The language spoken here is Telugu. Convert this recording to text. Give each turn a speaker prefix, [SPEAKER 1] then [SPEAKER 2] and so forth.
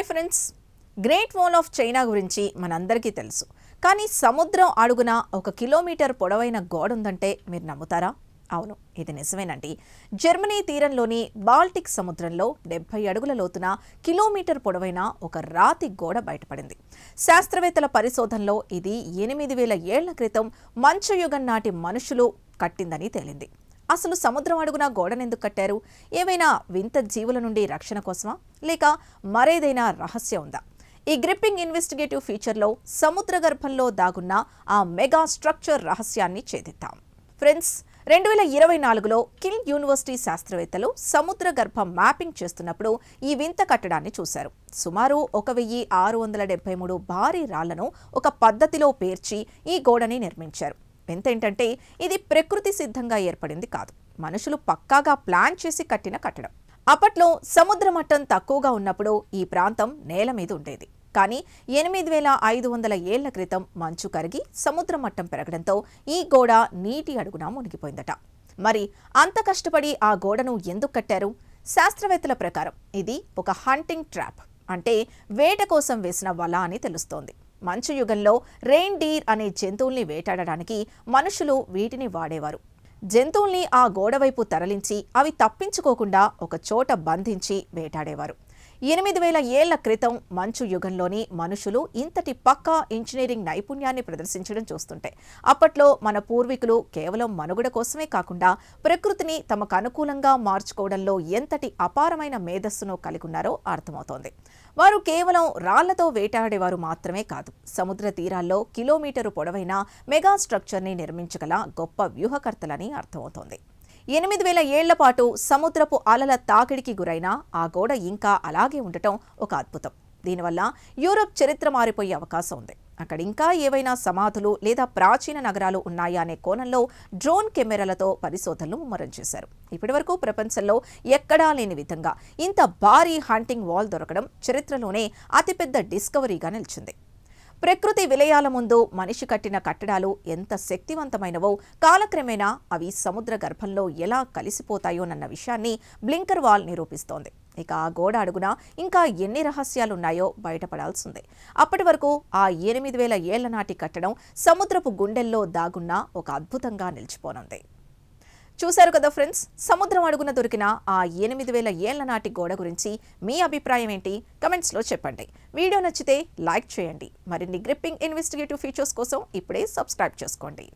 [SPEAKER 1] Hi friends, great wall of China గురించి మనందరికీ తెలుసు. కానీ సముద్రం అడుగున 1 కిలోమీటర్ పొడవైన గోడ ఉందంటే మీరు నమ్ముతారా? అవును, ఇది నిజమేనండి. జర్మనీ తీరంలోని బాల్టిక్ సముద్రంలో 70 అడుగుల లోతున కిలోమీటర్ పొడవైన ఒక రాతి గోడ బయటపడింది. శాస్త్రవేత్తల పరిశోధనలో ఇది 8000 ఏళ్ల క్రితం మంచుయుగం నాటి మనుషులు కట్టిందని తేలింది. అసలు సముద్రం అడుగున గోడనెందుకు కట్టారు? ఏమైనా వింత జీవుల నుండి రక్షణ కోసమా, లేక మరేదైనా రహస్యం ఉందా? ఈ గ్రిప్పింగ్ ఇన్వెస్టిగేటివ్ ఫీచర్లో సముద్ర గర్భంలో దాగున్న ఆ మెగా స్ట్రక్చర్ రహస్యాన్ని ఛేదిద్దాం. ఫ్రెండ్స్, 2024లో కిల్ యూనివర్సిటీ శాస్త్రవేత్తలు సముద్ర గర్భ మ్యాపింగ్ చేస్తున్నప్పుడు ఈ వింత కట్టడాన్ని చూశారు. సుమారు 1673 భారీ రాళ్లను ఒక పద్ధతిలో పేర్చి ఈ గోడని నిర్మించారు. వింత ఏంటంటే ఇది ప్రకృతి సిద్ధంగా ఏర్పడింది కాదు, మనుషులు పక్కాగా ప్లాన్ చేసి కట్టిన కట్టడం. అప్పట్లో సముద్ర మట్టం తక్కువగా ఉన్నప్పుడు ఈ ప్రాంతం నేల మీద ఉండేది. కానీ 8500 ఏళ్ల క్రితం మంచు కరిగి సముద్ర మట్టం పెరగడంతో ఈ గోడ నీటి అడుగున మునిగిపోయిందట. మరి అంత కష్టపడి ఆ గోడను ఎందుకు కట్టారు? శాస్త్రవేత్తల ప్రకారం ఇది ఒక హంటింగ్ ట్రాప్, అంటే వేట కోసం వేసిన వల అని తెలుస్తోంది. మంచు యుగంలో రెయిన్ డీర్ అనే జంతువుల్ని వేటాడడానికి మనుషులు వీటిని వాడేవారు. జంతువుల్ని ఆ గోడవైపు తరలించి అవి తప్పించుకోకుండా ఒక చోట బంధించి వేటాడేవారు. 8000 ఏళ్ల క్రితం మంచు యుగంలోని మనుషులు ఇంతటి పక్కా ఇంజనీరింగ్ నైపుణ్యాన్ని ప్రదర్శించడం చూస్తుంటే అప్పట్లో మన పూర్వీకులు కేవలం మనుగడ కోసమే కాకుండా ప్రకృతిని తమకు అనుకూలంగా మార్చుకోవడంలో ఎంతటి అపారమైన మేధస్సును కలిగి ఉన్నారో అర్థమవుతోంది. వారు కేవలం రాళ్లతో వేటాడేవారు మాత్రమే కాదు, సముద్ర తీరాల్లో కిలోమీటరు పొడవైన మెగా స్ట్రక్చర్ని నిర్మించగల గొప్ప వ్యూహకర్తలని అర్థమవుతోంది. 8000 ఏళ్ల పాటు సముద్రపు అలల తాకిడికి గురైన ఆ గోడ ఇంకా అలాగే ఉండటం ఒక అద్భుతం. దీనివల్ల యూరప్ చరిత్ర మారిపోయే అవకాశం ఉంది. అక్కడ ఇంకా ఏవైనా సమాధులు లేదా ప్రాచీన నగరాలు ఉన్నాయా అనే కోణంలో డ్రోన్ కెమెరాలతో పరిశోధనలు ముమ్మరం చేశారు. ఇప్పటివరకు ప్రపంచంలో ఎక్కడా లేని విధంగా ఇంత భారీ హంటింగ్ వాల్ దొరకడం చరిత్రలోనే అతిపెద్ద డిస్కవరీగా నిలిచింది. ప్రకృతి విలయాల ముందు మనిషి కట్టిన కట్టడాలు ఎంత శక్తివంతమైనవో కాలక్రమేణా అవి సముద్ర గర్భంలో ఎలా కలిసిపోతాయోనన్న విషయాన్ని బ్లింకర్ వాల్ నిరూపిస్తోంది. ఇక ఆ గోడ అడుగున ఇంకా ఎన్ని రహస్యాలున్నాయో బయటపడాల్సిందే. అప్పటి వరకు ఆ 8000 ఏళ్ల నాటి కట్టడం సముద్రపు గుండెల్లో దాగున్న ఒక అద్భుతంగా నిలిచిపోనుంది. చూశారు కదా ఫ్రెండ్స్, సముద్రం అడుగున దొరికిన ఆ 8000 ఏళ్ల నాటి గోడ గురించి మీ అభిప్రాయం ఏంటి? కమెంట్స్లో చెప్పండి. వీడియో నచ్చితే లైక్ చేయండి. మరిన్ని గ్రిప్పింగ్ ఇన్వెస్టిగేటివ్ ఫీచర్స్ కోసం ఇప్పుడే సబ్స్క్రైబ్ చేసుకోండి.